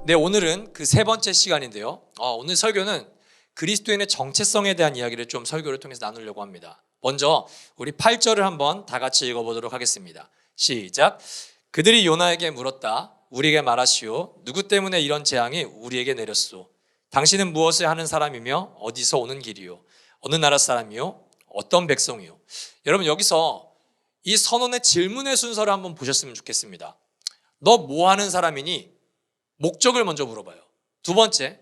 네, 오늘은 그 세 번째 시간인데요. 오늘 설교는 그리스도인의 정체성에 대한 이야기를 좀 설교를 통해서 나누려고 합니다. 먼저 우리 8절을 한번 다 같이 읽어보도록 하겠습니다. 시작. 그들이 요나에게 물었다. 우리에게 말하시오. 누구 때문에 이런 재앙이 우리에게 내렸소? 당신은 무엇을 하는 사람이며 어디서 오는 길이요? 어느 나라 사람이요? 어떤 백성이요? 여러분, 여기서 이 선언의 질문의 순서를 한번 보셨으면 좋겠습니다. 너 뭐 하는 사람이니? 목적을 먼저 물어봐요. 두 번째,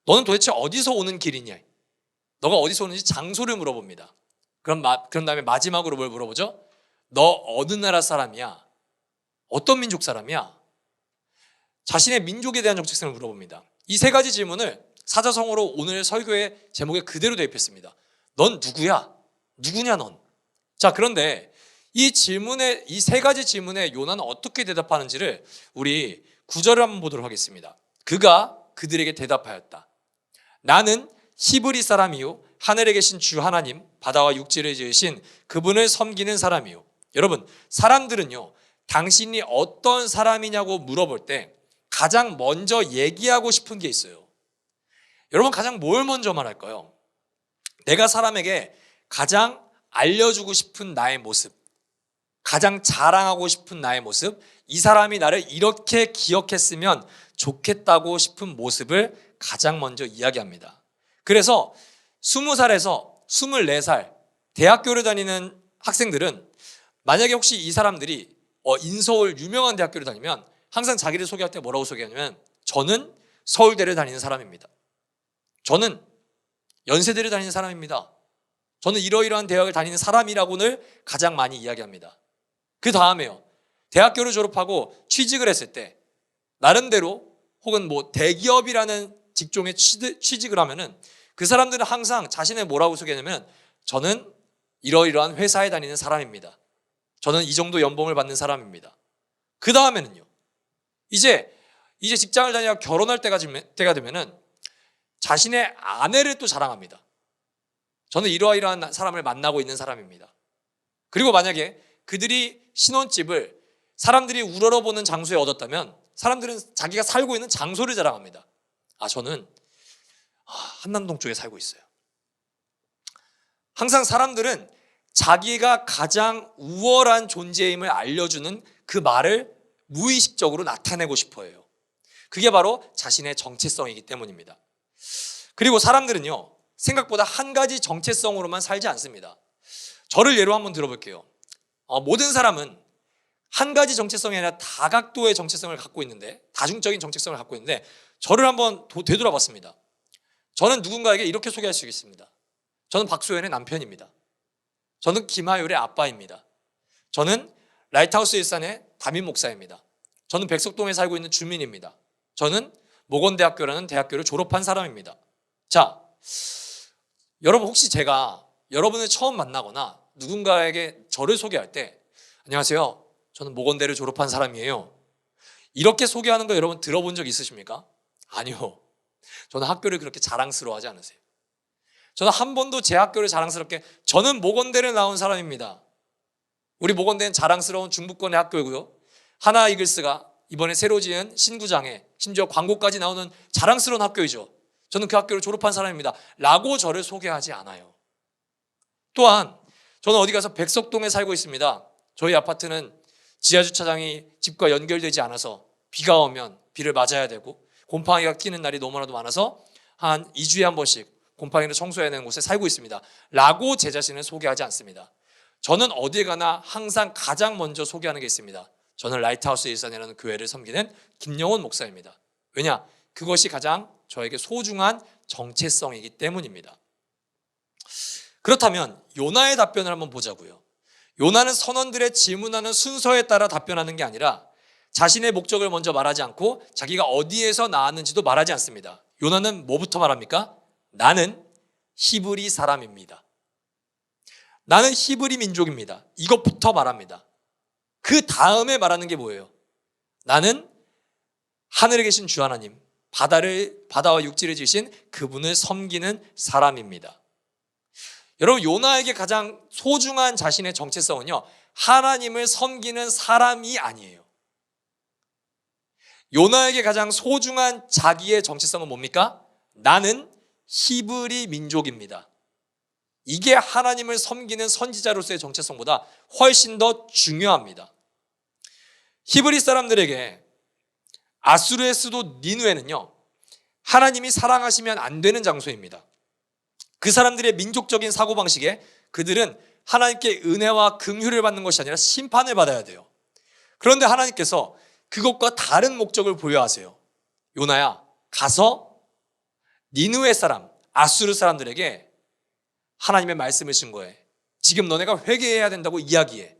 너는 도대체 어디서 오는 길이냐? 너가 어디서 오는지 장소를 물어봅니다. 그런 다음에 마지막으로 뭘 물어보죠? 너 어느 나라 사람이야? 어떤 민족 사람이야? 자신의 민족에 대한 정체성을 물어봅니다. 이 세 가지 질문을 사자성어로 오늘 설교의 제목에 그대로 대입했습니다. 넌 누구야? 누구냐 넌? 자, 그런데 이 세 가지 질문에 요나는 어떻게 대답하는지를 우리 9절을 한번 보도록 하겠습니다. 그가 그들에게 대답하였다. 나는 히브리 사람이요 하늘에 계신 주 하나님 바다와 육지를 지으신 그분을 섬기는 사람이요. 여러분, 사람들은요 당신이 어떤 사람이냐고 물어볼 때 가장 먼저 얘기하고 싶은 게 있어요. 여러분, 가장 뭘 먼저 말할까요? 내가 사람에게 가장 알려주고 싶은 나의 모습, 가장 자랑하고 싶은 나의 모습, 이 사람이 나를 이렇게 기억했으면 좋겠다고 싶은 모습을 가장 먼저 이야기합니다. 그래서 20살에서 24살 대학교를 다니는 학생들은 만약에 혹시 이 사람들이 인서울 유명한 대학교를 다니면 항상 자기를 소개할 때 뭐라고 소개하냐면 저는 서울대를 다니는 사람입니다. 저는 연세대를 다니는 사람입니다. 저는 이러이러한 대학을 다니는 사람이라고는 가장 많이 이야기합니다. 그 다음에요, 대학교를 졸업하고 취직을 했을 때 나름대로 혹은 대기업이라는 직종에 취직을 하면은 그 사람들은 항상 자신을 뭐라고 소개하냐면 저는 이러이러한 회사에 다니는 사람입니다. 저는 이 정도 연봉을 받는 사람입니다. 그 다음에는요, 이제 직장을 다니다가 결혼할 때가 되면은 자신의 아내를 또 자랑합니다. 저는 이러이러한 사람을 만나고 있는 사람입니다. 그리고 만약에 그들이 신혼집을 사람들이 우러러보는 장소에 얻었다면 사람들은 자기가 살고 있는 장소를 자랑합니다. 저는 한남동 쪽에 살고 있어요. 항상 사람들은 자기가 가장 우월한 존재임을 알려주는 그 말을 무의식적으로 나타내고 싶어 해요. 그게 바로 자신의 정체성이기 때문입니다. 그리고 사람들은요 생각보다 한 가지 정체성으로만 살지 않습니다. 저를 예로 한번 들어볼게요. 모든 사람은 한 가지 정체성이 아니라 다각도의 정체성을 갖고 있는데, 다중적인 정체성을 갖고 있는데, 저를 한번 되돌아봤습니다. 저는 누군가에게 이렇게 소개할 수 있습니다. 저는 박소연의 남편입니다. 저는 김하율의 아빠입니다. 저는 라이트하우스 일산의 담임 목사입니다. 저는 백석동에 살고 있는 주민입니다. 저는 모건대학교라는 대학교를 졸업한 사람입니다. 자, 여러분, 혹시 제가 여러분을 처음 만나거나 누군가에게 저를 소개할 때 안녕하세요, 저는 모건대를 졸업한 사람이에요, 이렇게 소개하는 거 여러분 들어본 적 있으십니까? 아니요. 저는 학교를 그렇게 자랑스러워하지 않으세요. 저는 한 번도 제 학교를 자랑스럽게 저는 모건대를 나온 사람입니다. 우리 모건대는 자랑스러운 중부권의 학교이고요, 하나 이글스가 이번에 새로 지은 신구장에 심지어 광고까지 나오는 자랑스러운 학교이죠. 저는 그 학교를 졸업한 사람입니다 라고 저를 소개하지 않아요. 또한 저는 어디 가서 백석동에 살고 있습니다. 저희 아파트는 지하주차장이 집과 연결되지 않아서 비가 오면 비를 맞아야 되고 곰팡이가 끼는 날이 너무나도 많아서 한 2주에 한 번씩 곰팡이를 청소해야 되는 곳에 살고 있습니다 라고 제 자신을 소개하지 않습니다. 저는 어디 가나 항상 가장 먼저 소개하는 게 있습니다. 저는 라이트하우스 일산이라는 교회를 섬기는 김영원 목사입니다. 왜냐? 그것이 가장 저에게 소중한 정체성이기 때문입니다. 그렇다면 요나의 답변을 한번 보자고요. 요나는 선원들의 질문하는 순서에 따라 답변하는 게 아니라 자신의 목적을 먼저 말하지 않고 자기가 어디에서 나왔는지도 말하지 않습니다. 요나는 뭐부터 말합니까? 나는 히브리 사람입니다. 나는 히브리 민족입니다. 이것부터 말합니다. 그 다음에 말하는 게 뭐예요? 나는 하늘에 계신 주 하나님, 바다와 육지를 지으신 그분을 섬기는 사람입니다. 여러분, 요나에게 가장 소중한 자신의 정체성은요 하나님을 섬기는 사람이 아니에요. 요나에게 가장 소중한 자기의 정체성은 뭡니까? 나는 히브리 민족입니다. 이게 하나님을 섬기는 선지자로서의 정체성보다 훨씬 더 중요합니다. 히브리 사람들에게 아수르의 수도 니느웨는요, 하나님이 사랑하시면 안 되는 장소입니다. 그 사람들의 민족적인 사고방식에 그들은 하나님께 은혜와 긍휼을 받는 것이 아니라 심판을 받아야 돼요. 그런데 하나님께서 그것과 다른 목적을 부여하세요. 요나야, 가서 니느웨 사람, 아수르 사람들에게 하나님의 말씀을 증거해. 지금 너네가 회개해야 된다고 이야기해.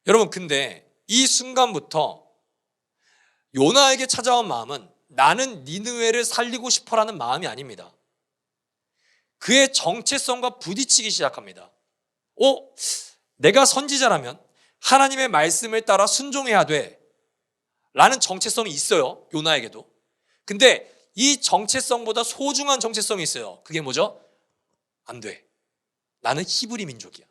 여러분, 근데 이 순간부터 요나에게 찾아온 마음은 나는 니느웨를 살리고 싶어라는 마음이 아닙니다. 그의 정체성과 부딪히기 시작합니다. 내가 선지자라면 하나님의 말씀을 따라 순종해야 돼 라는 정체성이 있어요, 요나에게도. 근데 이 정체성보다 소중한 정체성이 있어요. 그게 뭐죠? 안 돼. 나는 히브리 민족이야.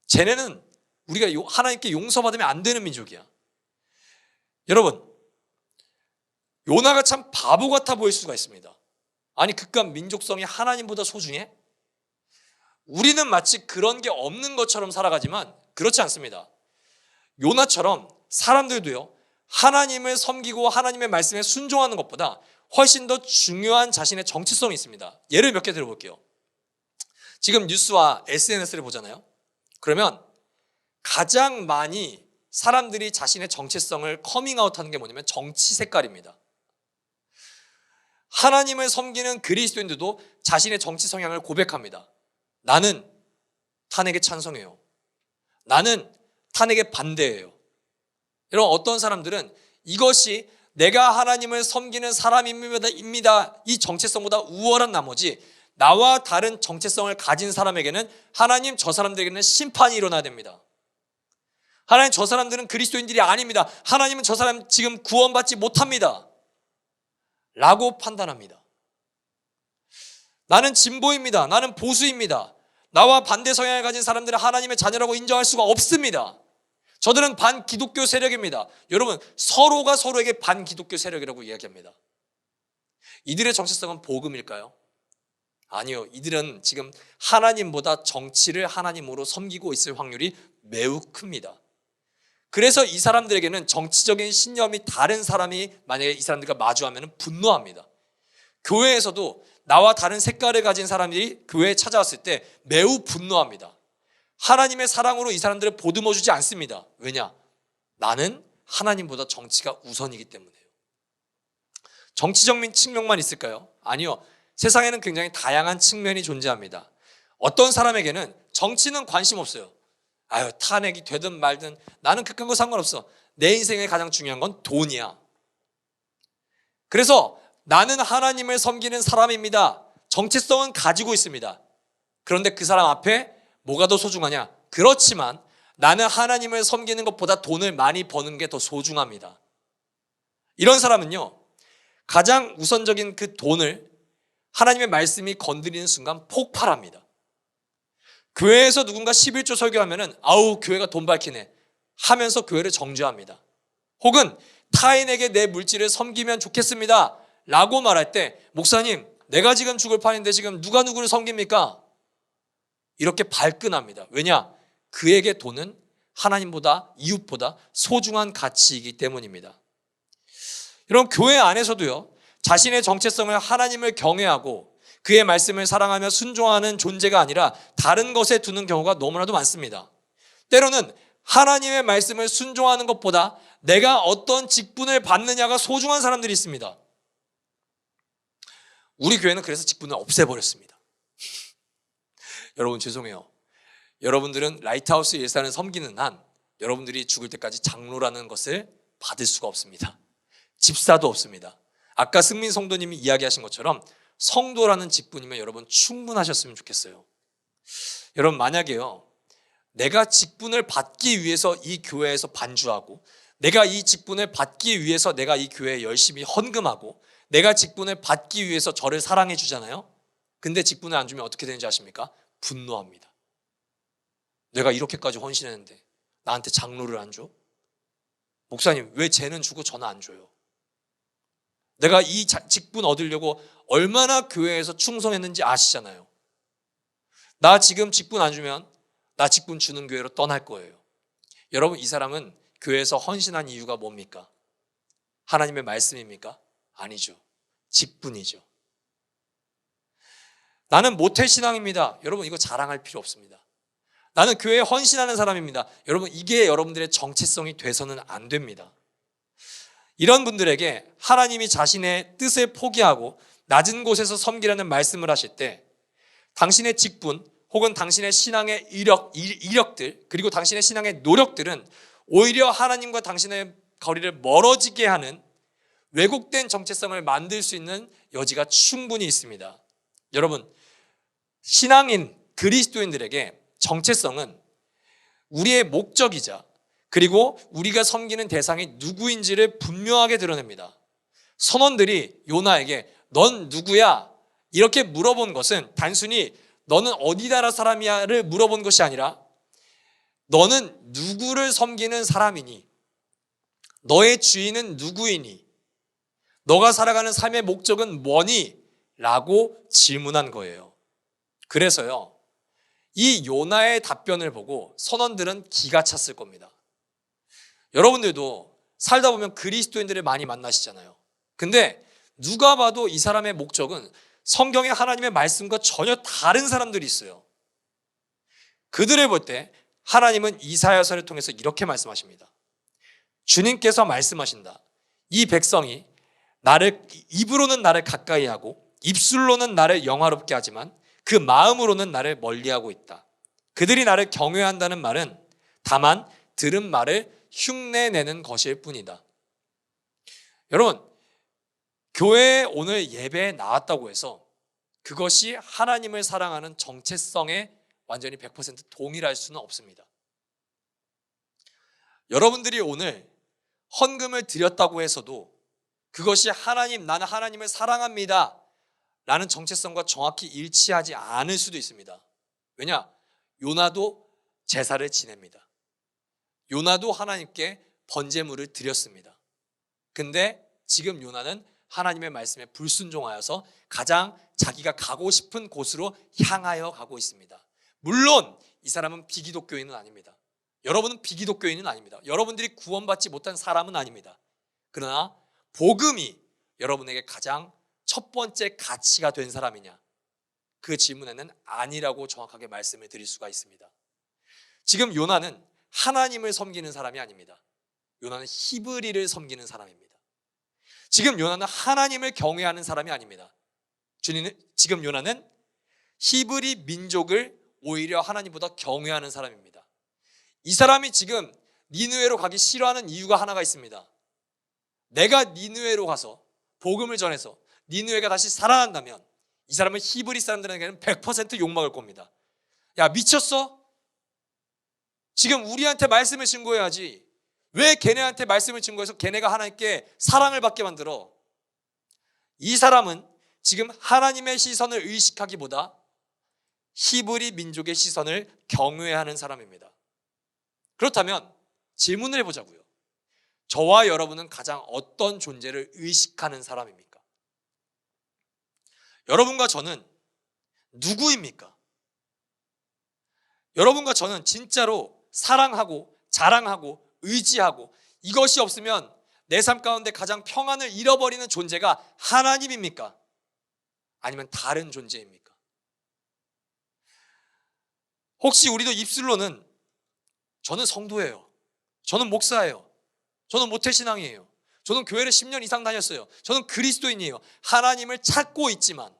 쟤네는 우리가 하나님께 용서받으면 안 되는 민족이야. 여러분, 요나가 참 바보 같아 보일 수가 있습니다. 아니, 그깟 민족성이 하나님보다 소중해? 우리는 마치 그런 게 없는 것처럼 살아가지만 그렇지 않습니다. 요나처럼 사람들도요, 하나님을 섬기고 하나님의 말씀에 순종하는 것보다 훨씬 더 중요한 자신의 정체성이 있습니다. 예를 몇 개 들어볼게요. 지금 뉴스와 SNS를 보잖아요. 그러면 가장 많이 사람들이 자신의 정체성을 커밍아웃하는 게 뭐냐면 정치 색깔입니다. 하나님을 섬기는 그리스도인들도 자신의 정치 성향을 고백합니다. 나는 탄핵에 찬성해요. 나는 탄핵에 반대해요. 여러분, 어떤 사람들은 이것이 내가 하나님을 섬기는 사람입니다. 이 정체성보다 우월한 나머지 나와 다른 정체성을 가진 사람에게는 하나님 저 사람들에게는 심판이 일어나야 됩니다. 하나님 저 사람들은 그리스도인들이 아닙니다. 하나님은 저 사람 지금 구원받지 못합니다. 라고 판단합니다. 나는 진보입니다. 나는 보수입니다. 나와 반대 성향을 가진 사람들은 하나님의 자녀라고 인정할 수가 없습니다. 저들은 반기독교 세력입니다. 여러분, 서로가 서로에게 반기독교 세력이라고 이야기합니다. 이들의 정체성은 복음일까요? 아니요. 이들은 지금 하나님보다 정치를 하나님으로 섬기고 있을 확률이 매우 큽니다. 그래서 이 사람들에게는 정치적인 신념이 다른 사람이 만약에 이 사람들과 마주하면 분노합니다. 교회에서도 나와 다른 색깔을 가진 사람들이 교회에 찾아왔을 때 매우 분노합니다. 하나님의 사랑으로 이 사람들을 보듬어주지 않습니다. 왜냐? 나는 하나님보다 정치가 우선이기 때문에요. 정치적 측면만 있을까요? 아니요. 세상에는 굉장히 다양한 측면이 존재합니다. 어떤 사람에게는 정치는 관심 없어요. 탄핵이 되든 말든 나는 그런 거 상관없어. 내 인생에 가장 중요한 건 돈이야. 그래서 나는 하나님을 섬기는 사람입니다. 정체성은 가지고 있습니다. 그런데 그 사람 앞에 뭐가 더 소중하냐? 그렇지만 나는 하나님을 섬기는 것보다 돈을 많이 버는 게 더 소중합니다. 이런 사람은요, 가장 우선적인 그 돈을 하나님의 말씀이 건드리는 순간 폭발합니다. 교회에서 누군가 11조 설교하면은 교회가 돈 밝히네 하면서 교회를 정죄합니다. 혹은 타인에게 내 물질을 섬기면 좋겠습니다 라고 말할 때, 목사님 내가 지금 죽을 판인데 지금 누가 누구를 섬깁니까? 이렇게 발끈합니다. 왜냐? 그에게 돈은 하나님보다, 이웃보다 소중한 가치이기 때문입니다. 여러분, 교회 안에서도요, 자신의 정체성을 하나님을 경외하고 그의 말씀을 사랑하며 순종하는 존재가 아니라 다른 것에 두는 경우가 너무나도 많습니다. 때로는 하나님의 말씀을 순종하는 것보다 내가 어떤 직분을 받느냐가 소중한 사람들이 있습니다. 우리 교회는 그래서 직분을 없애버렸습니다. 여러분, 죄송해요. 여러분들은 라이트하우스 예산을 섬기는 한 여러분들이 죽을 때까지 장로라는 것을 받을 수가 없습니다. 집사도 없습니다. 아까 승민 성도님이 이야기하신 것처럼 성도라는 직분이면 여러분 충분하셨으면 좋겠어요. 여러분, 만약에요, 내가 직분을 받기 위해서 이 교회에서 반주하고, 내가 이 직분을 받기 위해서 내가 이 교회에 열심히 헌금하고, 내가 직분을 받기 위해서 저를 사랑해 주잖아요. 근데 직분을 안 주면 어떻게 되는지 아십니까? 분노합니다. 내가 이렇게까지 헌신했는데 나한테 장로를 안 줘? 목사님, 왜 쟤는 주고 저는 안 줘요? 내가 이 직분 얻으려고 얼마나 교회에서 충성했는지 아시잖아요. 나 지금 직분 안 주면 나 직분 주는 교회로 떠날 거예요. 여러분, 이 사람은 교회에서 헌신한 이유가 뭡니까? 하나님의 말씀입니까? 아니죠. 직분이죠. 나는 모태신앙입니다. 여러분, 이거 자랑할 필요 없습니다. 나는 교회에 헌신하는 사람입니다. 여러분, 이게 여러분들의 정체성이 돼서는 안 됩니다. 이런 분들에게 하나님이 자신의 뜻을 포기하고 낮은 곳에서 섬기라는 말씀을 하실 때 당신의 직분 혹은 당신의 신앙의 이력들 그리고 당신의 신앙의 노력들은 오히려 하나님과 당신의 거리를 멀어지게 하는 왜곡된 정체성을 만들 수 있는 여지가 충분히 있습니다. 여러분, 신앙인 그리스도인들에게 정체성은 우리의 목적이자 그리고 우리가 섬기는 대상이 누구인지를 분명하게 드러냅니다. 선원들이 요나에게 넌 누구야? 이렇게 물어본 것은 단순히 너는 어디 나라 사람이야를 물어본 것이 아니라 너는 누구를 섬기는 사람이니? 너의 주인은 누구이니? 너가 살아가는 삶의 목적은 뭐니? 라고 질문한 거예요. 그래서요, 이 요나의 답변을 보고 선원들은 기가 찼을 겁니다. 여러분들도 살다 보면 그리스도인들을 많이 만나시잖아요. 근데 누가 봐도 이 사람의 목적은 성경의 하나님의 말씀과 전혀 다른 사람들이 있어요. 그들을 볼 때 하나님은 이사야서를 통해서 이렇게 말씀하십니다. 주님께서 말씀하신다. 이 백성이 입으로는 나를 가까이 하고 입술로는 나를 영화롭게 하지만 그 마음으로는 나를 멀리하고 있다. 그들이 나를 경외한다는 말은 다만 들은 말을 흉내내는 것일 뿐이다. 여러분, 교회에 오늘 예배에 나왔다고 해서 그것이 하나님을 사랑하는 정체성에 완전히 100% 동일할 수는 없습니다. 여러분들이 오늘 헌금을 드렸다고 해서도 그것이 나는 하나님을 사랑합니다 라는 정체성과 정확히 일치하지 않을 수도 있습니다. 왜냐? 요나도 제사를 지냅니다. 요나도 하나님께 번제물을 드렸습니다. 근데 지금 요나는 하나님의 말씀에 불순종하여서 가장 자기가 가고 싶은 곳으로 향하여 가고 있습니다. 물론 이 사람은 비기독교인은 아닙니다. 여러분은 비기독교인은 아닙니다. 여러분들이 구원받지 못한 사람은 아닙니다. 그러나 복음이 여러분에게 가장 첫 번째 가치가 된 사람이냐? 그 질문에는 아니라고 정확하게 말씀을 드릴 수가 있습니다. 지금 요나는 하나님을 섬기는 사람이 아닙니다. 요나는 히브리를 섬기는 사람입니다. 지금 요나는 하나님을 경외하는 사람이 아닙니다. 지금 요나는 히브리 민족을 오히려 하나님보다 경외하는 사람입니다. 이 사람이 지금 니느웨로 가기 싫어하는 이유가 하나가 있습니다. 내가 니느웨로 가서 복음을 전해서 니느웨가 다시 살아난다면 이 사람은 히브리 사람들에게는 100% 욕먹을 겁니다. 야, 미쳤어? 지금 우리한테 말씀을 증거해야지. 왜 걔네한테 말씀을 증거해서 걔네가 하나님께 사랑을 받게 만들어? 이 사람은 지금 하나님의 시선을 의식하기보다 히브리 민족의 시선을 경외하는 사람입니다. 그렇다면 질문을 해보자고요. 저와 여러분은 가장 어떤 존재를 의식하는 사람입니까? 여러분과 저는 누구입니까? 여러분과 저는 진짜로 사랑하고 자랑하고 의지하고 이것이 없으면 내 삶 가운데 가장 평안을 잃어버리는 존재가 하나님입니까? 아니면 다른 존재입니까? 혹시 우리도 입술로는 저는 성도예요, 저는 목사예요, 저는 모태신앙이에요, 저는 교회를 10년 이상 다녔어요, 저는 그리스도인이에요 하나님을 찾고 있지만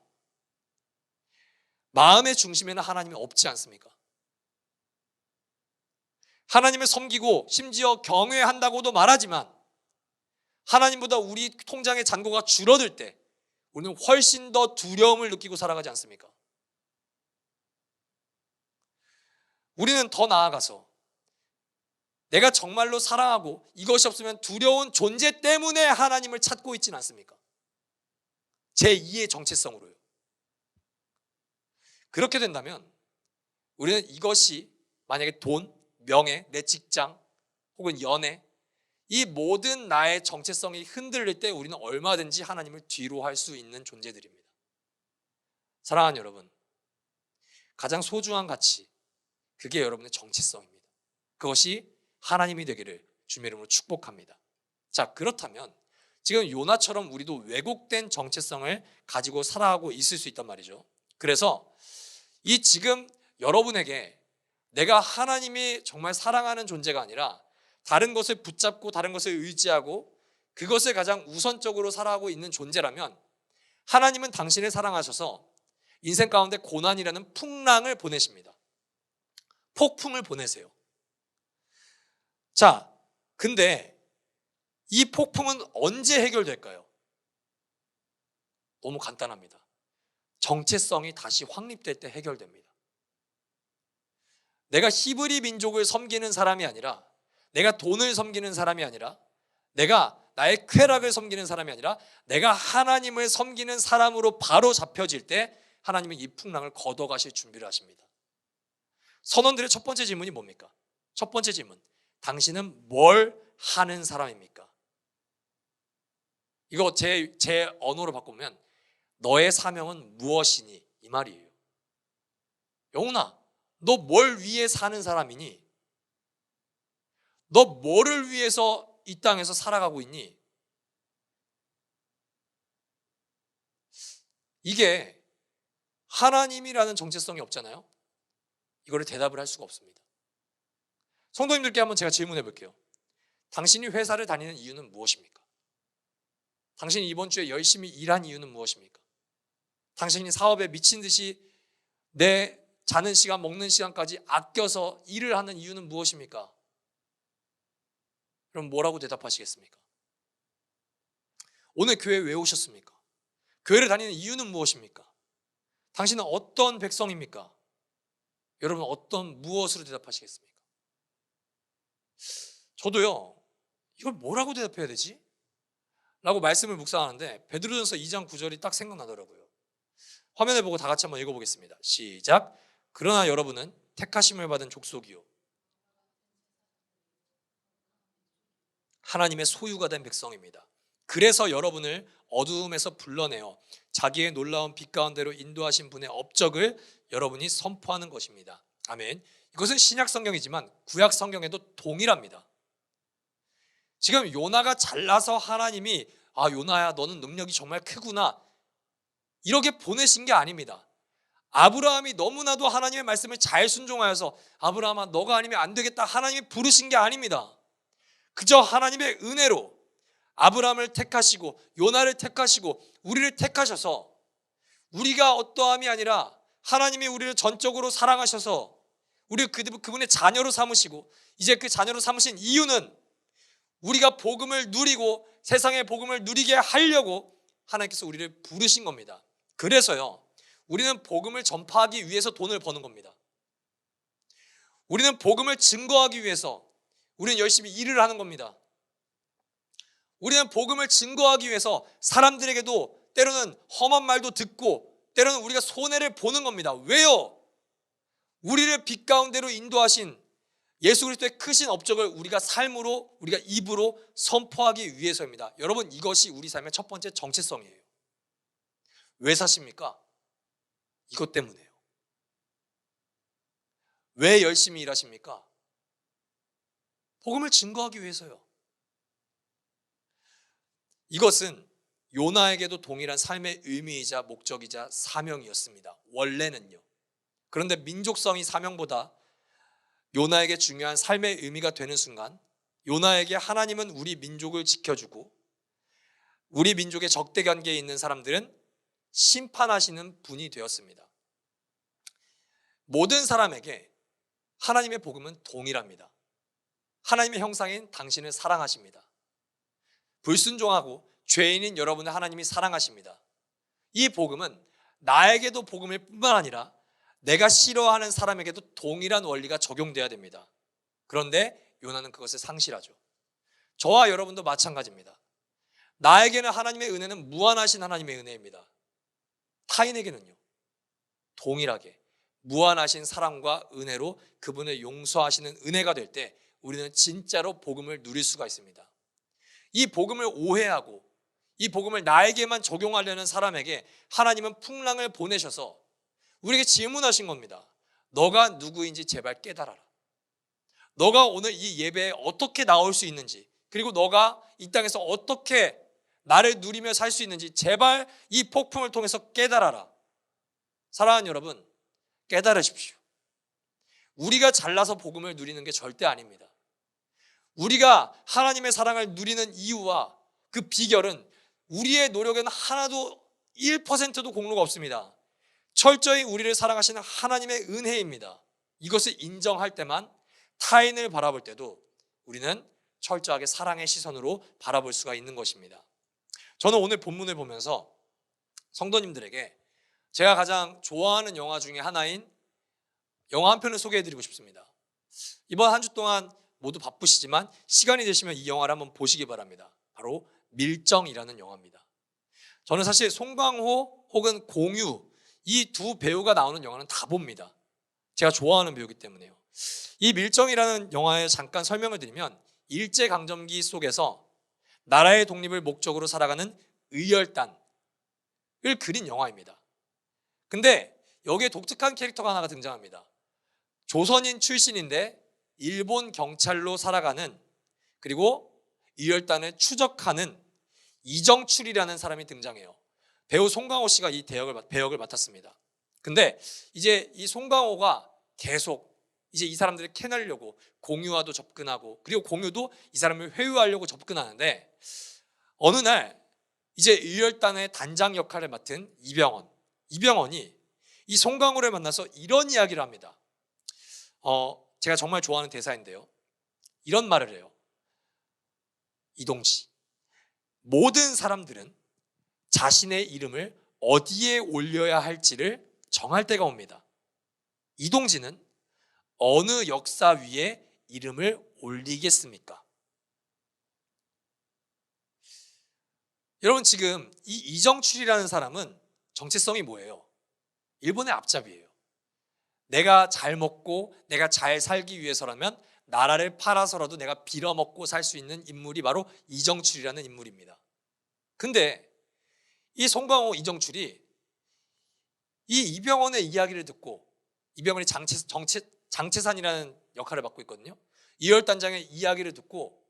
마음의 중심에는 하나님이 없지 않습니까? 하나님을 섬기고 심지어 경외한다고도 말하지만 하나님보다 우리 통장의 잔고가 줄어들 때 우리는 훨씬 더 두려움을 느끼고 살아가지 않습니까? 우리는 더 나아가서 내가 정말로 사랑하고 이것이 없으면 두려운 존재 때문에 하나님을 찾고 있지는 않습니까? 제2의 정체성으로요. 그렇게 된다면 우리는 이것이 만약에 돈, 명예, 내 직장 혹은 연애 이 모든 나의 정체성이 흔들릴 때 우리는 얼마든지 하나님을 뒤로 할 수 있는 존재들입니다. 사랑하는 여러분, 가장 소중한 가치, 그게 여러분의 정체성입니다. 그것이 하나님이 되기를 주님의 이름으로 축복합니다. 자, 그렇다면 지금 요나처럼 우리도 왜곡된 정체성을 가지고 살아가고 있을 수 있단 말이죠. 그래서 이 지금 여러분에게 내가 하나님이 정말 사랑하는 존재가 아니라 다른 것을 붙잡고 다른 것을 의지하고 그것을 가장 우선적으로 살아가고 있는 존재라면 하나님은 당신을 사랑하셔서 인생 가운데 고난이라는 풍랑을 보내십니다. 폭풍을 보내세요. 자, 근데 이 폭풍은 언제 해결될까요? 너무 간단합니다. 정체성이 다시 확립될 때 해결됩니다. 내가 히브리 민족을 섬기는 사람이 아니라, 내가 돈을 섬기는 사람이 아니라, 내가 나의 쾌락을 섬기는 사람이 아니라 내가 하나님을 섬기는 사람으로 바로 잡혀질 때 하나님은 이 풍랑을 걷어가실 준비를 하십니다. 선원들의 첫 번째 질문이 뭡니까? 첫 번째 질문, 당신은 뭘 하는 사람입니까? 이거 제 언어로 바꾸면 너의 사명은 무엇이니? 이 말이에요. 영훈아, 너 뭘 위해 사는 사람이니? 너 뭐를 위해서 이 땅에서 살아가고 있니? 이게 하나님이라는 정체성이 없잖아요. 이거를 대답을 할 수가 없습니다. 성도님들께 한번 제가 질문해 볼게요. 당신이 회사를 다니는 이유는 무엇입니까? 당신이 이번 주에 열심히 일한 이유는 무엇입니까? 당신이 사업에 미친 듯이 내 자는 시간, 먹는 시간까지 아껴서 일을 하는 이유는 무엇입니까? 그럼 뭐라고 대답하시겠습니까? 오늘 교회에 왜 오셨습니까? 교회를 다니는 이유는 무엇입니까? 당신은 어떤 백성입니까? 여러분 무엇으로 대답하시겠습니까? 저도요, 이걸 뭐라고 대답해야 되지? 라고 말씀을 묵상하는데 베드로전서 2장 9절이 딱 생각나더라고요. 화면을 보고 다 같이 한번 읽어보겠습니다. 시작. 그러나 여러분은 택하심을 받은 족속이요 하나님의 소유가 된 백성입니다. 그래서 여러분을 어두움에서 불러내어 자기의 놀라운 빛 가운데로 인도하신 분의 업적을 여러분이 선포하는 것입니다. 아멘. 이것은 신약 성경이지만 구약 성경에도 동일합니다. 지금 요나가 잘나서 하나님이 요나야 너는 능력이 정말 크구나 이렇게 보내신 게 아닙니다. 아브라함이 너무나도 하나님의 말씀을 잘 순종하여서 아브라함아 너가 아니면 안 되겠다 하나님이 부르신 게 아닙니다. 그저 하나님의 은혜로 아브라함을 택하시고 요나를 택하시고 우리를 택하셔서 우리가 어떠함이 아니라 하나님이 우리를 전적으로 사랑하셔서 우리 그분의 자녀로 삼으시고 이제 그 자녀로 삼으신 이유는 우리가 복음을 누리고 세상의 복음을 누리게 하려고 하나님께서 우리를 부르신 겁니다. 그래서요, 우리는 복음을 전파하기 위해서 돈을 버는 겁니다. 우리는 복음을 증거하기 위해서 우리는 열심히 일을 하는 겁니다. 우리는 복음을 증거하기 위해서 사람들에게도 때로는 험한 말도 듣고 때로는 우리가 손해를 보는 겁니다. 왜요? 우리를 빛 가운데로 인도하신 예수 그리스도의 크신 업적을 우리가 삶으로 우리가 입으로 선포하기 위해서입니다. 여러분 이것이 우리 삶의 첫 번째 정체성이에요. 왜 사십니까? 이것 때문에요. 왜 열심히 일하십니까? 복음을 증거하기 위해서요. 이것은 요나에게도 동일한 삶의 의미이자 목적이자 사명이었습니다. 원래는요. 그런데 민족성이 사명보다 요나에게 중요한 삶의 의미가 되는 순간 요나에게 하나님은 우리 민족을 지켜주고 우리 민족의 적대 관계에 있는 사람들은 심판하시는 분이 되었습니다. 모든 사람에게 하나님의 복음은 동일합니다. 하나님의 형상인 당신을 사랑하십니다. 불순종하고 죄인인 여러분을 하나님이 사랑하십니다. 이 복음은 나에게도 복음일 뿐만 아니라 내가 싫어하는 사람에게도 동일한 원리가 적용돼야 됩니다. 그런데 요나는 그것을 상실하죠. 저와 여러분도 마찬가지입니다. 나에게는 하나님의 은혜는 무한하신 하나님의 은혜입니다. 타인에게는요, 동일하게 무한하신 사랑과 은혜로 그분을 용서하시는 은혜가 될 때 우리는 진짜로 복음을 누릴 수가 있습니다. 이 복음을 오해하고 이 복음을 나에게만 적용하려는 사람에게 하나님은 풍랑을 보내셔서 우리에게 질문하신 겁니다. 너가 누구인지 제발 깨달아라. 너가 오늘 이 예배에 어떻게 나올 수 있는지, 그리고 너가 이 땅에서 어떻게 나를 누리며 살 수 있는지 제발 이 폭풍을 통해서 깨달아라. 사랑하는 여러분, 깨달으십시오. 우리가 잘나서 복음을 누리는 게 절대 아닙니다. 우리가 하나님의 사랑을 누리는 이유와 그 비결은 우리의 노력에는 하나도 1%도 공로가 없습니다. 철저히 우리를 사랑하시는 하나님의 은혜입니다. 이것을 인정할 때만 타인을 바라볼 때도 우리는 철저하게 사랑의 시선으로 바라볼 수가 있는 것입니다. 저는 오늘 본문을 보면서 성도님들에게 제가 가장 좋아하는 영화 중에 하나인 영화 한 편을 소개해드리고 싶습니다. 이번 한 주 동안 모두 바쁘시지만 시간이 되시면 이 영화를 한번 보시기 바랍니다. 바로 밀정이라는 영화입니다. 저는 사실 송강호 혹은 공유 이 두 배우가 나오는 영화는 다 봅니다. 제가 좋아하는 배우이기 때문에요. 이 밀정이라는 영화의 잠깐 설명을 드리면 일제강점기 속에서 나라의 독립을 목적으로 살아가는 의열단을 그린 영화입니다. 근데 여기에 독특한 캐릭터가 하나가 등장합니다. 조선인 출신인데 일본 경찰로 살아가는, 그리고 의열단을 추적하는 이정출이라는 사람이 등장해요. 배우 송강호 씨가 이 배역을 맡았습니다. 근데 이제 이 송강호가 계속 이제 이 사람들을 캐내려고 공유와도 접근하고, 그리고 공유도 이 사람을 회유하려고 접근하는데, 어느 날 이제 의열단의 단장 역할을 맡은 이병헌이 이 송강호를 만나서 이런 이야기를 합니다. 제가 정말 좋아하는 대사인데요, 이런 말을 해요. 이동지, 모든 사람들은 자신의 이름을 어디에 올려야 할지를 정할 때가 옵니다. 이동지는 어느 역사 위에 이름을 올리겠습니까? 여러분, 지금 이 이정출이라는 사람은 정체성이 뭐예요? 일본의 앞잡이에요. 내가 잘 먹고 내가 잘 살기 위해서라면 나라를 팔아서라도 내가 빌어먹고 살 수 있는 인물이 바로 이정출이라는 인물입니다. 근데 이 송강호 이정출이 이 이병헌의 이야기를 듣고, 이병헌이 장채산이라는 역할을 맡고 있거든요. 이열단장의 이야기를 듣고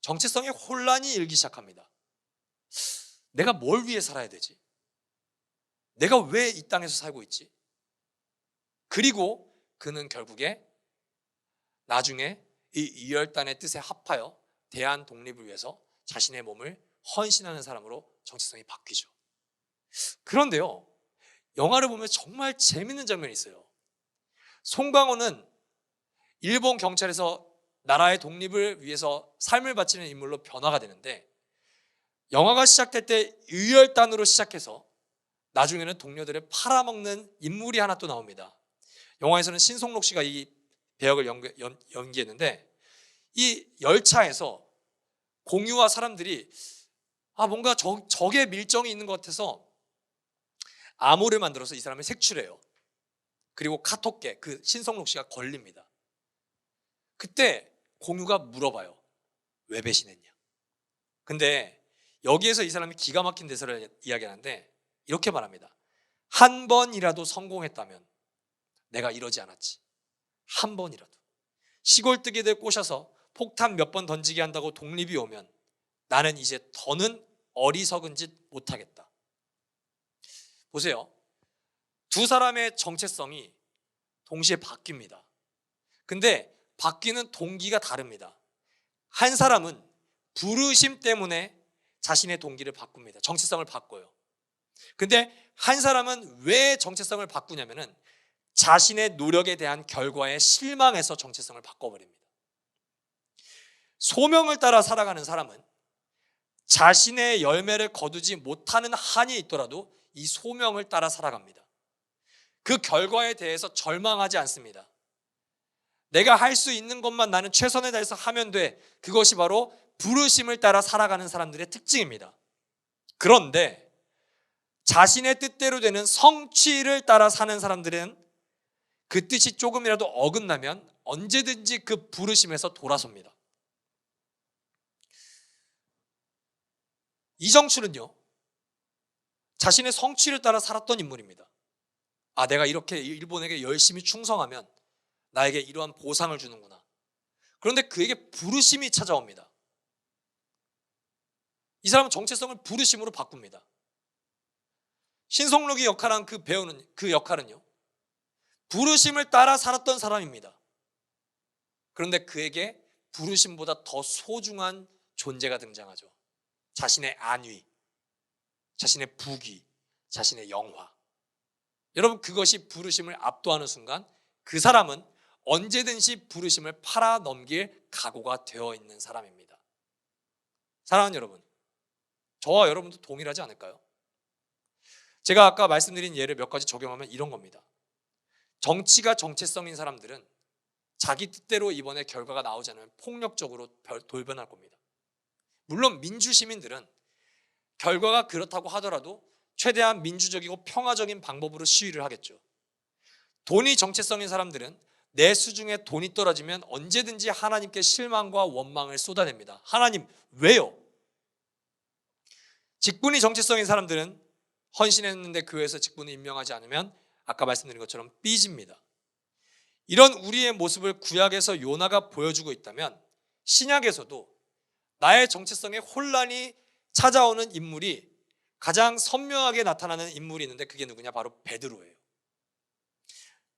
정체성의 혼란이 일기 시작합니다. 내가 뭘 위해 살아야 되지? 내가 왜 이 땅에서 살고 있지? 그리고 그는 결국에 나중에 이 이열단의 뜻에 합하여 대한 독립을 위해서 자신의 몸을 헌신하는 사람으로 정체성이 바뀌죠. 그런데요, 영화를 보면 정말 재밌는 장면이 있어요. 송강호는 일본 경찰에서 나라의 독립을 위해서 삶을 바치는 인물로 변화가 되는데, 영화가 시작될 때 의열단으로 시작해서 나중에는 동료들을 팔아먹는 인물이 하나 또 나옵니다. 영화에서는 신송록 씨가 이 배역을 연기했는데, 이 열차에서 공유와 사람들이 뭔가 적의 밀정이 있는 것 같아서 암호를 만들어서 이 사람을 색출해요. 그리고 카톡에 그 신성록 씨가 걸립니다. 그때 공유가 물어봐요. 왜 배신했냐? 근데 여기에서 이 사람이 기가 막힌 대사를 이야기하는데 이렇게 말합니다. 한 번이라도 성공했다면 내가 이러지 않았지. 한 번이라도. 시골뜨기들 꼬셔서 폭탄 몇 번 던지게 한다고 독립이 오면 나는 이제 더는 어리석은 짓 못하겠다. 보세요. 두 사람의 정체성이 동시에 바뀝니다. 근데 바뀌는 동기가 다릅니다. 한 사람은 부르심 때문에 자신의 동기를 바꿉니다. 정체성을 바꿔요. 근데 한 사람은 왜 정체성을 바꾸냐면은 자신의 노력에 대한 결과에 실망해서 정체성을 바꿔버립니다. 소명을 따라 살아가는 사람은 자신의 열매를 거두지 못하는 한이 있더라도 이 소명을 따라 살아갑니다. 그 결과에 대해서 절망하지 않습니다. 내가 할 수 있는 것만 나는 최선을 다해서 하면 돼. 그것이 바로 부르심을 따라 살아가는 사람들의 특징입니다. 그런데 자신의 뜻대로 되는 성취를 따라 사는 사람들은 그 뜻이 조금이라도 어긋나면 언제든지 그 부르심에서 돌아섭니다. 이정출은요, 자신의 성취를 따라 살았던 인물입니다. 내가 이렇게 일본에게 열심히 충성하면 나에게 이러한 보상을 주는구나. 그런데 그에게 부르심이 찾아옵니다. 이 사람은 정체성을 부르심으로 바꿉니다. 신성록이 역할한 그 배우는, 그 역할은요, 부르심을 따라 살았던 사람입니다. 그런데 그에게 부르심보다 더 소중한 존재가 등장하죠. 자신의 안위, 자신의 부귀, 자신의 영화. 여러분, 그것이 부르심을 압도하는 순간 그 사람은 언제든지 부르심을 팔아넘길 각오가 되어 있는 사람입니다. 사랑하는 여러분, 저와 여러분도 동일하지 않을까요? 제가 아까 말씀드린 예를 몇 가지 적용하면 이런 겁니다. 정치가 정체성인 사람들은 자기 뜻대로 이번에 결과가 나오지 않으면 폭력적으로 돌변할 겁니다. 물론 민주시민들은 결과가 그렇다고 하더라도 최대한 민주적이고 평화적인 방법으로 시위를 하겠죠. 돈이 정체성인 사람들은 내 수중에 돈이 떨어지면 언제든지 하나님께 실망과 원망을 쏟아냅니다. 하나님, 왜요? 직분이 정체성인 사람들은 헌신했는데 교회에서 직분을 임명하지 않으면 아까 말씀드린 것처럼 삐집니다. 이런 우리의 모습을 구약에서 요나가 보여주고 있다면 신약에서도 나의 정체성에 혼란이 찾아오는 인물이 가장 선명하게 나타나는 인물이 있는데 그게 누구냐? 바로 베드로예요.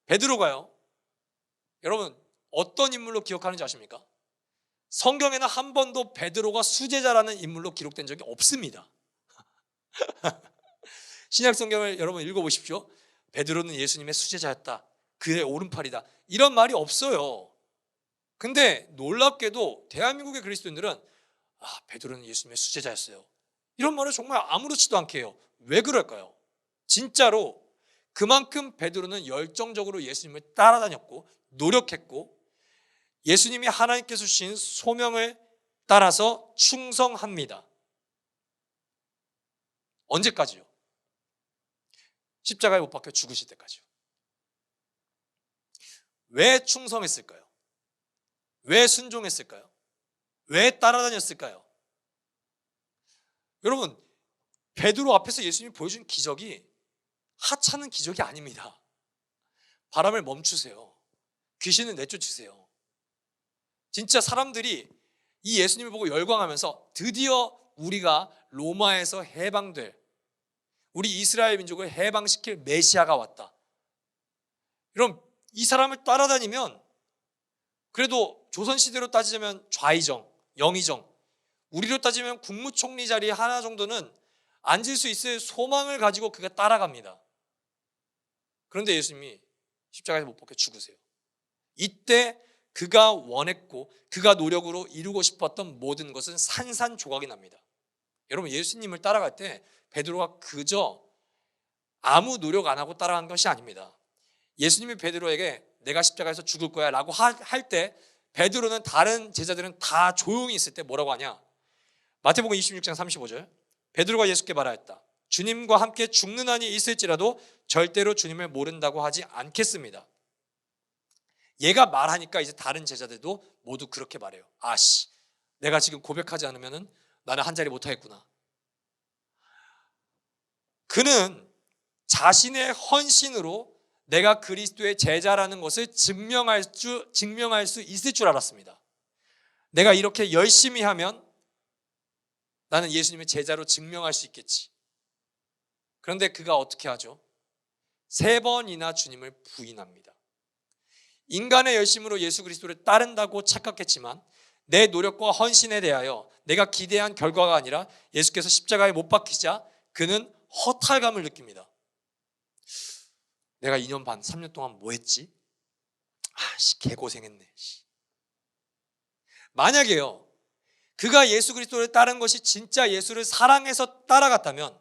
베드로가요, 여러분 어떤 인물로 기억하는지 아십니까? 성경에는 한 번도 베드로가 수제자라는 인물로 기록된 적이 없습니다. 신약 성경을 여러분 읽어보십시오. 베드로는 예수님의 수제자였다, 그의 오른팔이다, 이런 말이 없어요. 근데 놀랍게도 대한민국의 그리스도인들은 베드로는 예수님의 수제자였어요, 이런 말을 정말 아무렇지도 않게 해요. 왜 그럴까요? 진짜로 그만큼 베드로는 열정적으로 예수님을 따라다녔고 노력했고 예수님이 하나님께서 주신 소명을 따라서 충성합니다. 언제까지요? 십자가에 못 박혀 죽으실 때까지요. 왜 충성했을까요? 왜 순종했을까요? 왜 따라다녔을까요? 여러분, 베드로 앞에서 예수님이 보여준 기적이 하찮은 기적이 아닙니다. 바람을 멈추세요. 귀신을 내쫓으세요. 진짜 사람들이 이 예수님을 보고 열광하면서 드디어 우리가 로마에서 해방될, 우리 이스라엘 민족을 해방시킬 메시아가 왔다. 여러분, 이 사람을 따라다니면 그래도 조선시대로 따지자면 좌의정, 영의정, 우리로 따지면 국무총리 자리 하나 정도는 앉을 수 있을 소망을 가지고 그가 따라갑니다. 그런데 예수님이 십자가에서 못 박혀 죽으세요. 이때 그가 원했고 그가 노력으로 이루고 싶었던 모든 것은 산산조각이 납니다. 여러분, 예수님을 따라갈 때 베드로가 그저 아무 노력 안 하고 따라간 것이 아닙니다. 예수님이 베드로에게 내가 십자가에서 죽을 거야 라고 할 때 베드로는 다른 제자들은 다 조용히 있을 때 뭐라고 하냐? 마태복음 26장 35절, 베드로가 예수께 말하였다. 주님과 함께 죽는 한이 있을지라도 절대로 주님을 모른다고 하지 않겠습니다. 얘가 말하니까 이제 다른 제자들도 모두 그렇게 말해요. 내가 지금 고백하지 않으면 나는 한 자리 못하겠구나. 그는 자신의 헌신으로 내가 그리스도의 제자라는 것을 증명할 수 있을 줄 알았습니다. 내가 이렇게 열심히 하면 나는 예수님의 제자로 증명할 수 있겠지. 그런데 그가 어떻게 하죠? 3번이나 주님을 부인합니다. 인간의 열심으로 예수 그리스도를 따른다고 착각했지만 내 노력과 헌신에 대하여 내가 기대한 결과가 아니라 예수께서 십자가에 못 박히자 그는 허탈감을 느낍니다. 내가 2년 반, 3년 동안 뭐 했지? 개고생했네. 만약에요, 그가 예수 그리스도를 따른 것이 진짜 예수를 사랑해서 따라갔다면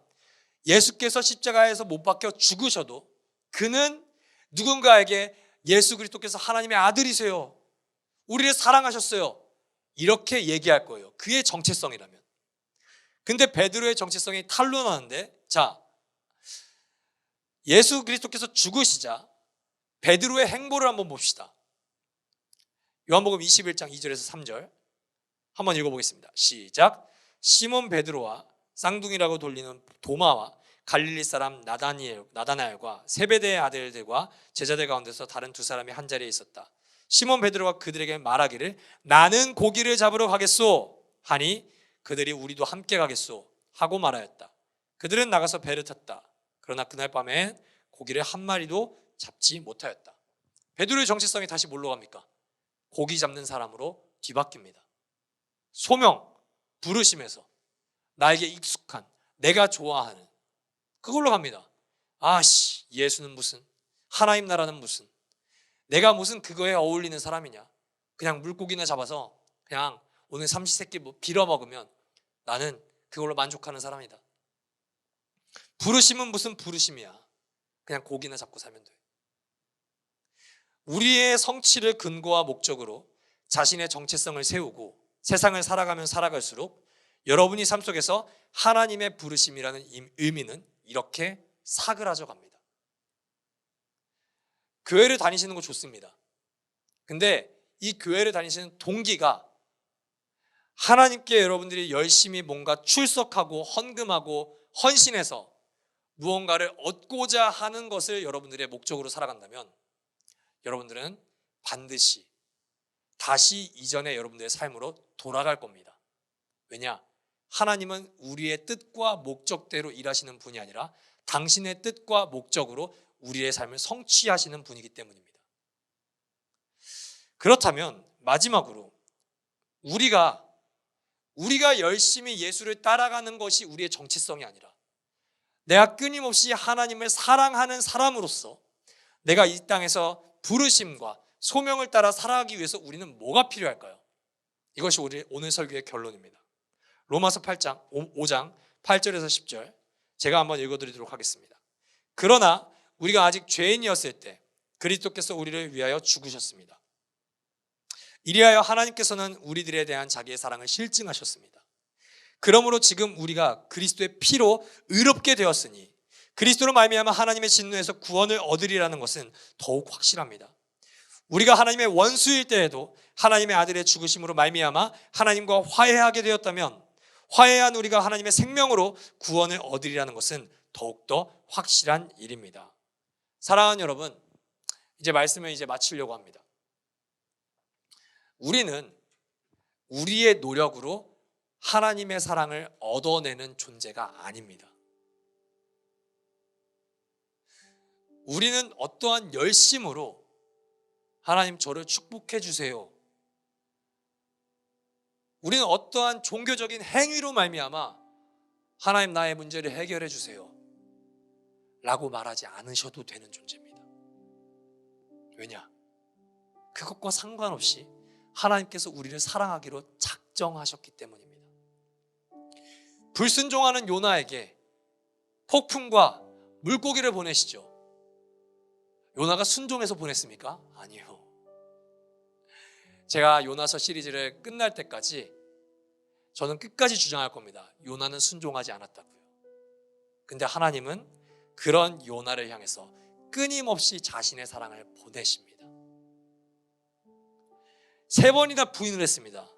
예수께서 십자가에서 못 박혀 죽으셔도 그는 누군가에게 예수 그리스도께서 하나님의 아들이세요, 우리를 사랑하셨어요, 이렇게 얘기할 거예요. 그의 정체성이라면. 근데 베드로의 정체성이 탄로나는데, 예수 그리스도께서 죽으시자 베드로의 행보를 한번 봅시다. 요한복음 21장 2절에서 3절 한번 읽어보겠습니다. 시작. 시몬 베드로와 쌍둥이라고 돌리는 도마와 갈릴리 사람 나다나엘과 세베대의 아들들과 제자들 가운데서 다른 두 사람이 한 자리에 있었다. 시몬 베드로가 그들에게 말하기를 나는 고기를 잡으러 가겠소 하니 그들이 우리도 함께 가겠소 하고 말하였다. 그들은 나가서 배를 탔다. 그러나 그날 밤엔 고기를 한 마리도 잡지 못하였다. 베드로의 정체성이 다시 뭘로 갑니까? 고기 잡는 사람으로 뒤바뀝니다. 소명, 부르심에서 나에게 익숙한, 내가 좋아하는 그걸로 갑니다. 예수는 무슨, 하나님 나라는 무슨, 내가 무슨 그거에 어울리는 사람이냐. 그냥 물고기나 잡아서 그냥 오늘 삼시세끼 빌어 먹으면 나는 그걸로 만족하는 사람이다. 부르심은 무슨 부르심이야. 그냥 고기나 잡고 살면 돼. 우리의 성취를 근거와 목적으로 자신의 정체성을 세우고 세상을 살아가면 살아갈수록 여러분이 삶 속에서 하나님의 부르심이라는 의미는 이렇게 사그라져 갑니다. 교회를 다니시는 거 좋습니다. 근데 이 교회를 다니시는 동기가 하나님께 여러분들이 열심히 뭔가 출석하고 헌금하고 헌신해서 무언가를 얻고자 하는 것을 여러분들의 목적으로 살아간다면 여러분들은 반드시 다시 이전의 여러분들의 삶으로 돌아갈 겁니다. 왜냐? 하나님은 우리의 뜻과 목적대로 일하시는 분이 아니라 당신의 뜻과 목적으로 우리의 삶을 성취하시는 분이기 때문입니다. 그렇다면 마지막으로 우리가 열심히 예수를 따라가는 것이 우리의 정체성이 아니라 내가 끊임없이 하나님을 사랑하는 사람으로서 내가 이 땅에서 부르심과 소명을 따라 살아가기 위해서 우리는 뭐가 필요할까요? 이것이 우리 오늘 설교의 결론입니다. 로마서 5장 8절에서 10절 제가 한번 읽어드리도록 하겠습니다. 그러나 우리가 아직 죄인이었을 때 그리스도께서 우리를 위하여 죽으셨습니다. 이리하여 하나님께서는 우리들에 대한 자기의 사랑을 실증하셨습니다. 그러므로 지금 우리가 그리스도의 피로 의롭게 되었으니 그리스도로 말미암아 하나님의 진노에서 구원을 얻으리라는 것은 더욱 확실합니다. 우리가 하나님의 원수일 때에도 하나님의 아들의 죽으심으로 말미암아 하나님과 화해하게 되었다면 화해한 우리가 하나님의 생명으로 구원을 얻으리라는 것은 더욱더 확실한 일입니다. 사랑하는 여러분, 이제 말씀을 마치려고 합니다. 우리는 우리의 노력으로 하나님의 사랑을 얻어내는 존재가 아닙니다. 우리는 어떠한 열심으로 하나님 저를 축복해 주세요. 우리는 어떠한 종교적인 행위로 말미암아 하나님 나의 문제를 해결해 주세요 라고 말하지 않으셔도 되는 존재입니다. 왜냐? 그것과 상관없이 하나님께서 우리를 사랑하기로 작정하셨기 때문입니다. 불순종하는 요나에게 폭풍과 물고기를 보내시죠. 요나가 순종해서 보냈습니까? 아니요. 제가 요나서 시리즈를 끝날 때까지 저는 끝까지 주장할 겁니다. 요나는 순종하지 않았다고요. 근데 하나님은 그런 요나를 향해서 끊임없이 자신의 사랑을 보내십니다. 3번이나 부인을 했습니다.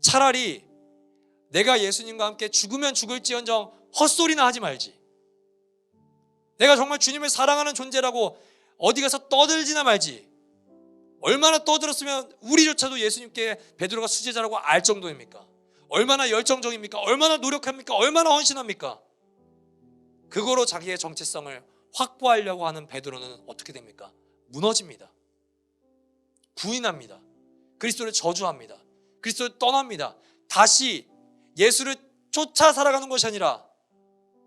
차라리 내가 예수님과 함께 죽으면 죽을지언정 헛소리나 하지 말지. 내가 정말 주님을 사랑하는 존재라고 어디 가서 떠들지나 말지. 얼마나 떠들었으면 우리조차도 예수님께 베드로가 수제자라고 알 정도입니까? 얼마나 열정적입니까? 얼마나 노력합니까? 얼마나 헌신합니까? 그거로 자기의 정체성을 확보하려고 하는 베드로는 어떻게 됩니까? 무너집니다. 부인합니다. 그리스도를 저주합니다. 그리스도를 떠납니다. 다시 예수를 쫓아 살아가는 것이 아니라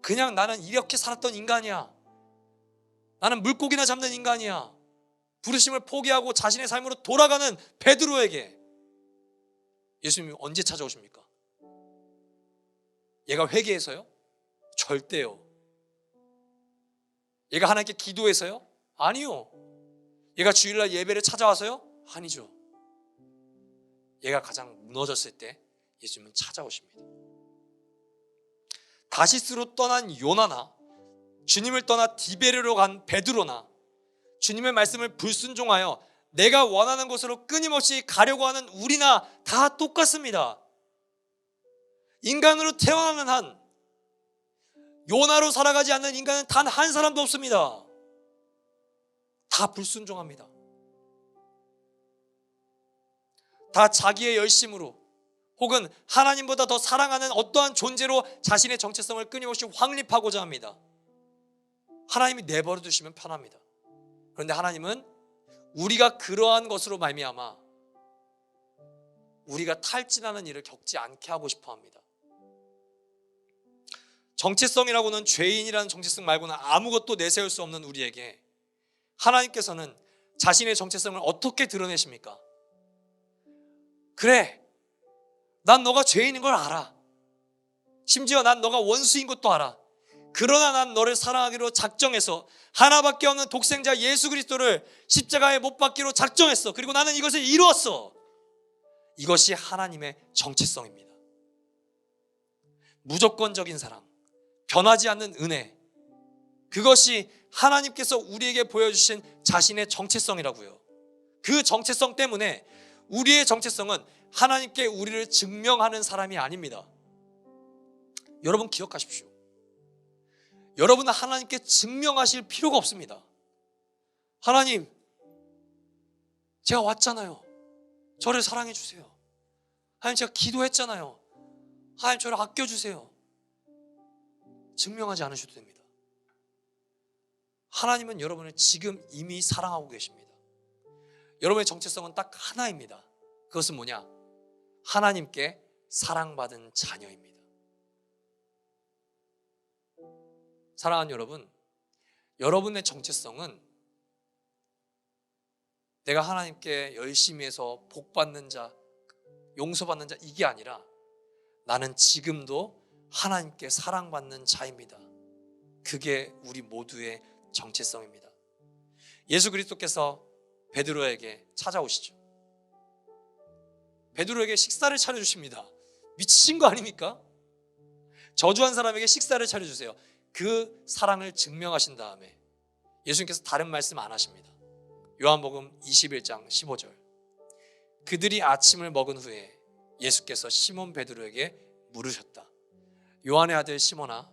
그냥 나는 이렇게 살았던 인간이야. 나는 물고기나 잡는 인간이야. 부르심을 포기하고 자신의 삶으로 돌아가는 베드로에게 예수님이 언제 찾아오십니까? 얘가 회개해서요? 절대요. 얘가 하나님께 기도해서요? 아니요. 얘가 주일날 예배를 찾아와서요? 아니죠. 얘가 가장 무너졌을 때 예수님은 찾아오십니다. 다시스로 떠난 요나나 주님을 떠나 디베르로 간 베드로나 주님의 말씀을 불순종하여 내가 원하는 곳으로 끊임없이 가려고 하는 우리나 다 똑같습니다. 인간으로 태어나는 한 요나로 살아가지 않는 인간은 단 한 사람도 없습니다. 다 불순종합니다. 다 자기의 열심으로 혹은 하나님보다 더 사랑하는 어떠한 존재로 자신의 정체성을 끊임없이 확립하고자 합니다. 하나님이 내버려 두시면 편합니다. 그런데 하나님은 우리가 그러한 것으로 말미암아 우리가 탈진하는 일을 겪지 않게 하고 싶어 합니다. 정체성이라고는 죄인이라는 정체성 말고는 아무것도 내세울 수 없는 우리에게 하나님께서는 자신의 정체성을 어떻게 드러내십니까? 그래, 난 너가 죄인인 걸 알아. 심지어 난 너가 원수인 것도 알아. 그러나 난 너를 사랑하기로 작정해서 하나밖에 없는 독생자 예수 그리스도를 십자가에 못 박기로 작정했어. 그리고 나는 이것을 이루었어. 이것이 하나님의 정체성입니다. 무조건적인 사랑, 변하지 않는 은혜, 그것이 하나님께서 우리에게 보여주신 자신의 정체성이라고요. 그 정체성 때문에 우리의 정체성은 하나님께 우리를 증명하는 사람이 아닙니다. 여러분 기억하십시오. 여러분은 하나님께 증명하실 필요가 없습니다. 하나님, 제가 왔잖아요. 저를 사랑해 주세요. 하나님, 제가 기도했잖아요. 하나님, 저를 아껴주세요. 증명하지 않으셔도 됩니다. 하나님은 여러분을 지금 이미 사랑하고 계십니다. 여러분의 정체성은 딱 하나입니다. 그것은 뭐냐? 하나님께 사랑받은 자녀입니다. 사랑하는 여러분, 여러분의 정체성은 내가 하나님께 열심히 해서 복받는 자, 용서받는 자, 이게 아니라 나는 지금도 하나님께 사랑받는 자입니다. 그게 우리 모두의 정체성입니다. 예수 그리스도께서 베드로에게 찾아오시죠. 베드로에게 식사를 차려주십니다. 미친 거 아닙니까? 저주한 사람에게 식사를 차려주세요. 그 사랑을 증명하신 다음에 예수님께서 다른 말씀 안 하십니다. 요한복음 21장 15절. 그들이 아침을 먹은 후에 예수께서 시몬 베드로에게 물으셨다. 요한의 아들 시몬아,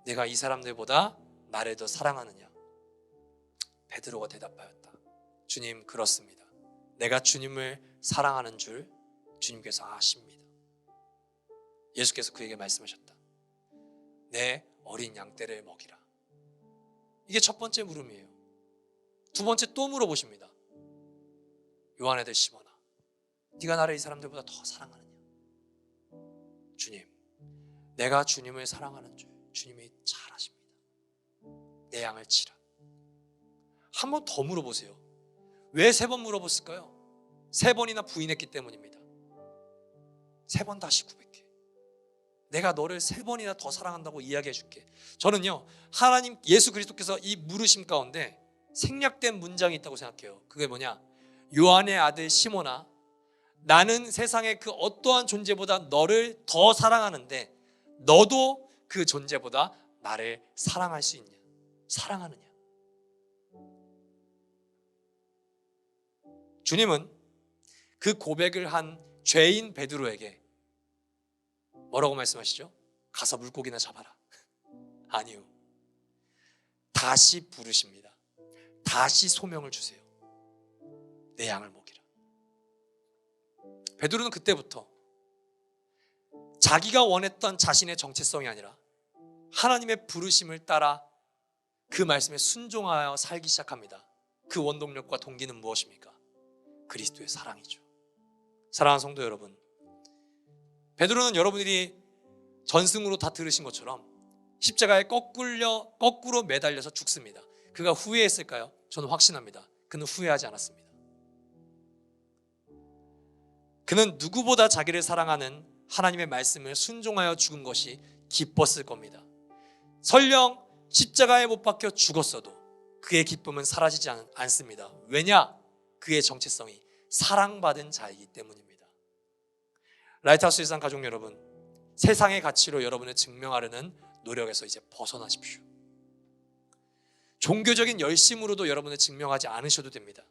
내가 이 사람들보다 나를 더 사랑하느냐? 베드로가 대답하였다. 주님, 그렇습니다. 내가 주님을 사랑하는 줄 주님께서 아십니다. 예수께서 그에게 말씀하셨다. 내 어린 양떼를 먹이라. 이게 첫 번째 물음이에요. 두 번째 또 물어보십니다. 요한의 아들 시몬아, 네가 나를 이 사람들보다 더 사랑하느냐? 주님, 내가 주님을 사랑하는 줄 주님이 잘 아십니다. 내 양을 치라. 한 번 더 물어보세요. 왜 세 번 물어봤을까요? 세 번이나 부인했기 때문입니다. 세 번 다시 고백해. 내가 너를 세 번이나 더 사랑한다고 이야기해 줄게. 저는요, 하나님 예수 그리스도께서 이 물으심 가운데 생략된 문장이 있다고 생각해요. 그게 뭐냐? 요한의 아들 시몬아, 나는 세상의 그 어떠한 존재보다 너를 더 사랑하는데 너도 그 존재보다 나를 사랑할 수 있냐? 사랑하느냐? 주님은 그 고백을 한 죄인 베드로에게 뭐라고 말씀하시죠? 가서 물고기나 잡아라. 아니요. 다시 부르십니다. 다시 소명을 주세요. 내 양을 먹이라. 베드로는 그때부터 자기가 원했던 자신의 정체성이 아니라 하나님의 부르심을 따라 그 말씀에 순종하여 살기 시작합니다. 그 원동력과 동기는 무엇입니까? 그리스도의 사랑이죠. 사랑하는 성도 여러분, 베드로는 여러분들이 전승으로 다 들으신 것처럼 십자가에 거꾸로 매달려서 죽습니다. 그가 후회했을까요? 저는 확신합니다. 그는 후회하지 않았습니다. 그는 누구보다 자기를 사랑하는 하나님의 말씀을 순종하여 죽은 것이 기뻤을 겁니다. 설령 십자가에 못 박혀 죽었어도 그의 기쁨은 사라지지 않습니다. 왜냐? 그의 정체성이 사랑받은 자이기 때문입니다. 라이트하우스 일상 가족 여러분, 세상의 가치로 여러분을 증명하려는 노력에서 이제 벗어나십시오. 종교적인 열심으로도 여러분을 증명하지 않으셔도 됩니다.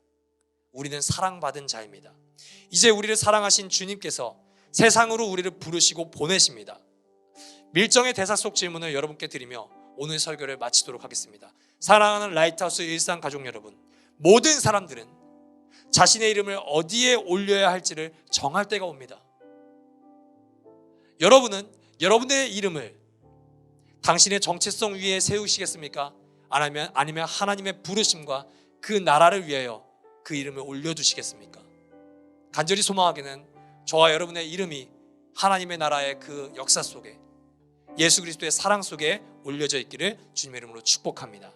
우리는 사랑받은 자입니다. 이제 우리를 사랑하신 주님께서 세상으로 우리를 부르시고 보내십니다. 밀정의 대사 속 질문을 여러분께 드리며 오늘 설교를 마치도록 하겠습니다. 사랑하는 라이트하우스 일상 가족 여러분, 모든 사람들은 자신의 이름을 어디에 올려야 할지를 정할 때가 옵니다. 여러분은 여러분의 이름을 당신의 정체성 위에 세우시겠습니까? 아니면 하나님의 부르심과 그 나라를 위하여 그 이름을 올려두시겠습니까? 간절히 소망하기는 저와 여러분의 이름이 하나님의 나라의 그 역사 속에, 예수 그리스도의 사랑 속에 올려져 있기를 주님의 이름으로 축복합니다.